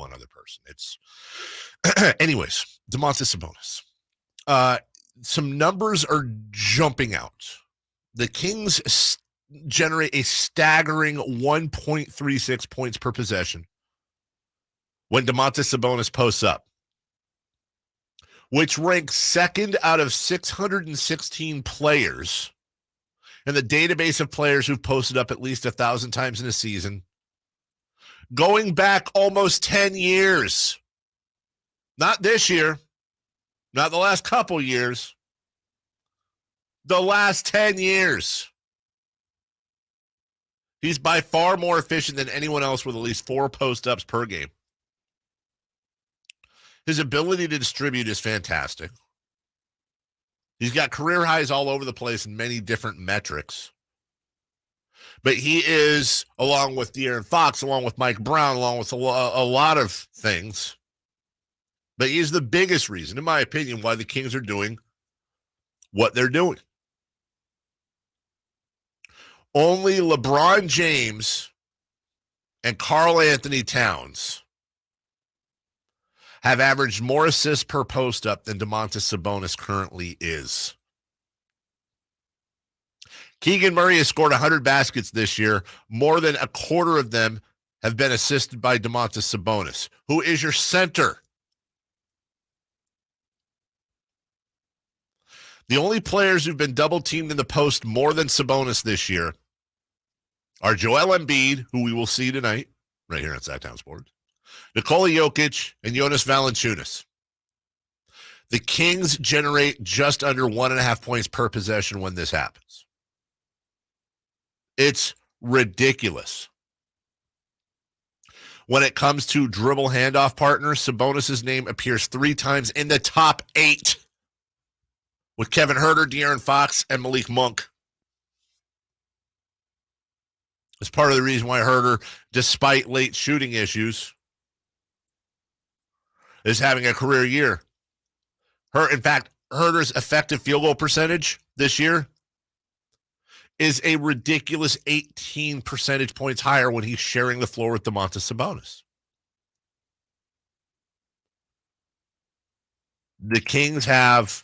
one other person. It's anyways, Domantas Sabonis. Some numbers are jumping out. The Kings generate a staggering 1.36 points per possession when Domantas Sabonis posts up, which ranks second out of 616 players in the database of players who've posted up at least 1,000 times in a season, going back almost 10 years. Not this year, not the last couple years, the last 10 years. He's by far more efficient than anyone else with at least 4 post-ups per game. His ability to distribute is fantastic. He's got career highs all over the place in many different metrics. But he is, along with De'Aaron Fox, along with Mike Brown, along with a lot of things, but he's the biggest reason, in my opinion, why the Kings are doing what they're doing. Only LeBron James and Karl Anthony Towns have averaged more assists per post-up than Domantas Sabonis currently is. Keegan Murray has scored 100 baskets this year. More than a quarter of them have been assisted by Domantas Sabonis, who is your center. The only players who've been double-teamed in the post more than Sabonis this year are Joel Embiid, who we will see tonight, right here on Sactown Sports, Nikola Jokic, and Jonas Valanciunas. The Kings generate just under 1.5 points per possession when this happens. It's ridiculous. When it comes to dribble handoff partners, Sabonis' name appears 3 times in the top 8 with Kevin Huerter, De'Aaron Fox, and Malik Monk. It's part of the reason why Huerter, despite late shooting issues, is having a career year. In fact, Huerter's effective field goal percentage this year is a ridiculous 18 percentage points higher when he's sharing the floor with Domantas Sabonis. The Kings have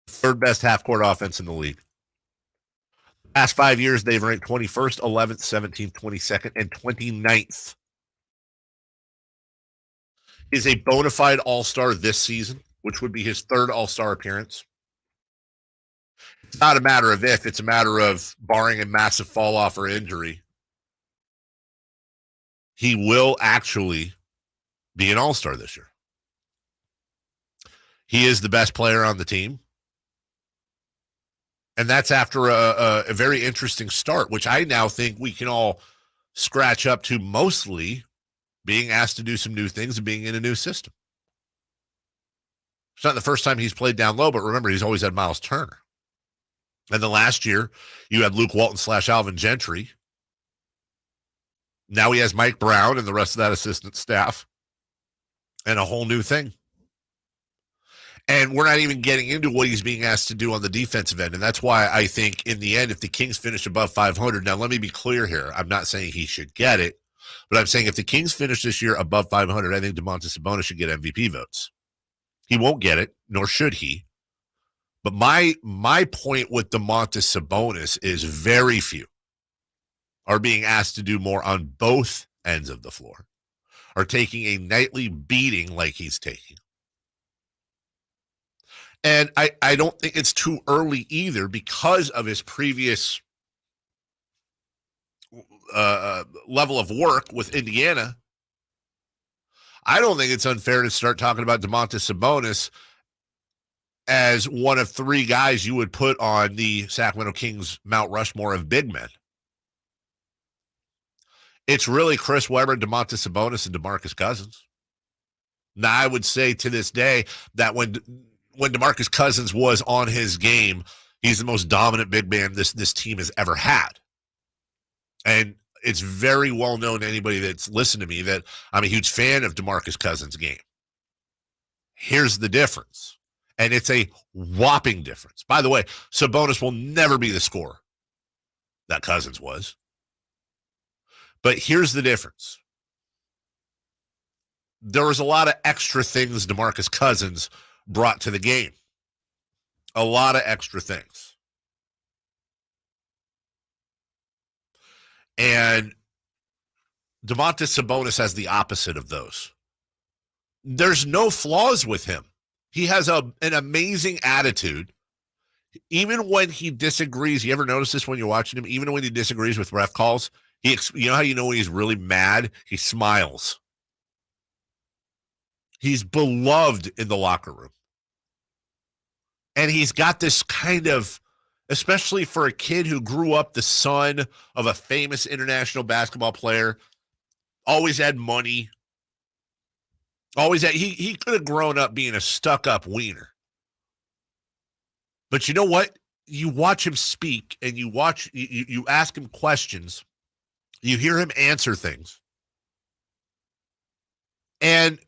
third best half-court offense in the league. Past 5 years, they've ranked 21st, 11th, 17th, 22nd, and 29th. Is a bona fide all-star this season, which would be his third all-star appearance. It's not a matter of if, it's a matter of barring a massive fall-off or injury. He will actually be an all-star this year. He is the best player on the team. And that's after a very interesting start, which I now think we can all scratch up to mostly being asked to do some new things and being in a new system. It's not the first time he's played down low, but remember, he's always had Miles Turner. And then last year, you had Luke Walton / Alvin Gentry. Now he has Mike Brown and the rest of that assistant staff and a whole new thing. And we're not even getting into what he's being asked to do on the defensive end. And that's why I think in the end, if the Kings finish above 500, now let me be clear here. I'm not saying he should get it, but I'm saying if the Kings finish this year above 500, I think Domantas Sabonis should get MVP votes. He won't get it, nor should he. But my point with Domantas Sabonis is very few are being asked to do more on both ends of the floor, are taking a nightly beating like he's taking. And I don't think it's too early either because of his previous level of work with Indiana. I don't think it's unfair to start talking about Domantas Sabonis as one of 3 guys you would put on the Sacramento Kings Mount Rushmore of big men. It's really Chris Webber, Domantas Sabonis, and DeMarcus Cousins. Now, I would say to this day that when DeMarcus Cousins was on his game, he's the most dominant big man this team has ever had. And it's very well known to anybody that's listened to me that I'm a huge fan of DeMarcus Cousins' game. Here's the difference. And it's a whopping difference. By the way, Sabonis will never be the scorer that Cousins was. But here's the difference. there was a lot of extra things DeMarcus Cousins brought to the game. A lot of extra things. And Domantas Sabonis has the opposite of those. There's no flaws with him. He has an amazing attitude. Even when he disagrees, you ever notice this when you're watching him? Even when he disagrees with ref calls, you know how you know when he's really mad? He smiles. He's beloved in the locker room. And he's got this kind of, especially for a kid who grew up the son of a famous international basketball player, always had money. He could have grown up being a stuck-up wiener. But you know what? You watch him speak and you ask him questions. You hear him answer things. And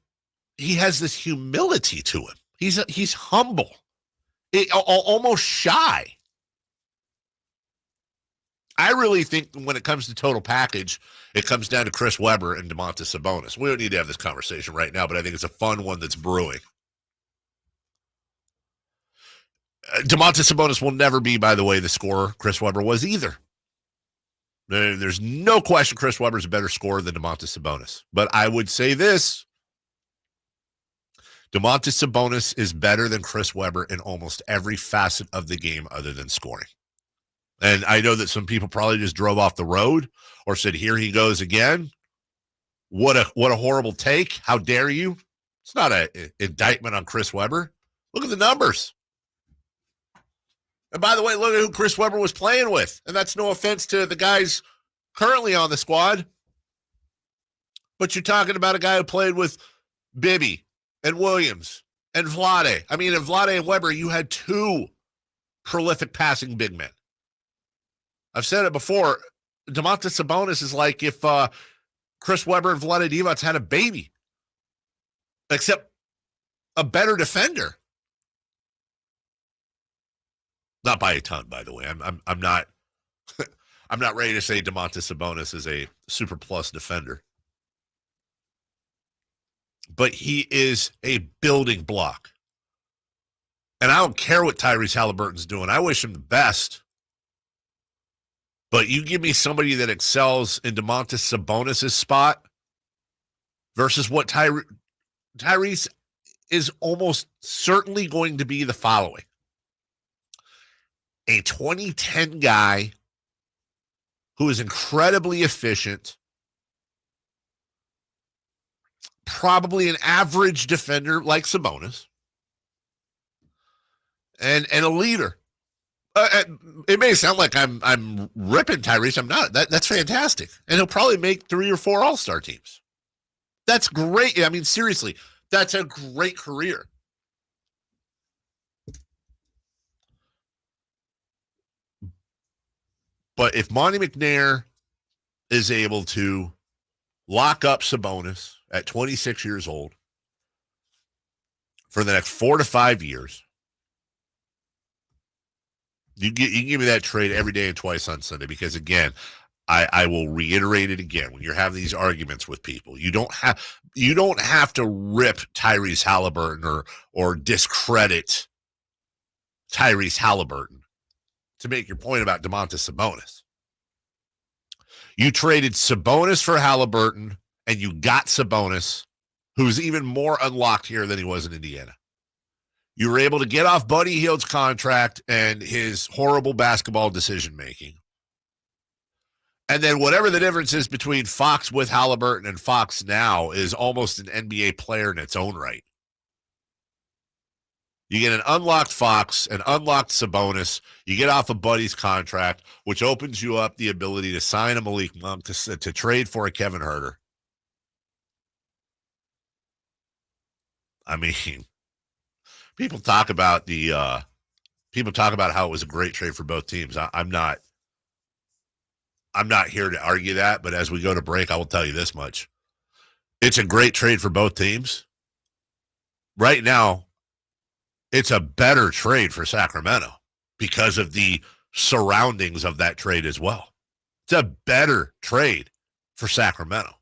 he has this humility to him. He's humble. Almost shy. I really think when it comes to total package, it comes down to Chris Webber and Domantas Sabonis. We don't need to have this conversation right now, but I think it's a fun one that's brewing. Domantas Sabonis will never be, by the way, the scorer Chris Webber was either. There's no question Chris Webber's a better scorer than Domantas Sabonis. But I would say this. Domantas Sabonis is better than Chris Webber in almost every facet of the game other than scoring. And I know that some people probably just drove off the road or said, here he goes again. What a horrible take. How dare you? It's not an indictment on Chris Webber. Look at the numbers. And by the way, look at who Chris Webber was playing with. And that's no offense to the guys currently on the squad. But you're talking about a guy who played with Bibby and Williams and Vlade. I mean, in Vlade and Webber, you had two prolific passing big men. I've said it before. Domantas Sabonis is like if Chris Webber and Vlade Divac had a baby, except a better defender. Not by a ton, by the way. I'm not I'm not ready to say Domantas Sabonis is a super plus defender. But he is a building block. And I don't care what Tyrese Halliburton's doing. I wish him the best. But you give me somebody that excels in Domantas Sabonis' spot versus what Tyrese is almost certainly going to be the following. A 2010 guy who is incredibly efficient, probably an average defender like Sabonis, and a leader. It may sound like I'm ripping Tyrese. I'm not. That's fantastic. And he'll probably make 3 or 4 All-Star teams. That's great. I mean, seriously, that's a great career. But if Monty McNair is able to lock up Sabonis at 26 years old for the next 4 to 5 years, you can give me that trade every day and twice on Sunday because, again, I will reiterate it again. When you're having these arguments with people, you don't have to rip Tyrese Halliburton or discredit Tyrese Halliburton to make your point about Domantas Sabonis. You traded Sabonis for Halliburton, and you got Sabonis, who's even more unlocked here than he was in Indiana. You were able to get off Buddy Hield's contract and his horrible basketball decision-making. And then whatever the difference is between Fox with Halliburton and Fox now is almost an NBA player in its own right. You get an unlocked Fox, an unlocked Sabonis. You get off of Buddy's contract, which opens you up the ability to sign a Malik Monk, to trade for a Kevin Huerter. I mean, people talk about how it was a great trade for both teams. I'm not here to argue that, but as we go to break, I will tell you this much. It's a great trade for both teams. Right now, it's a better trade for Sacramento because of the surroundings of that trade as well. It's a better trade for Sacramento.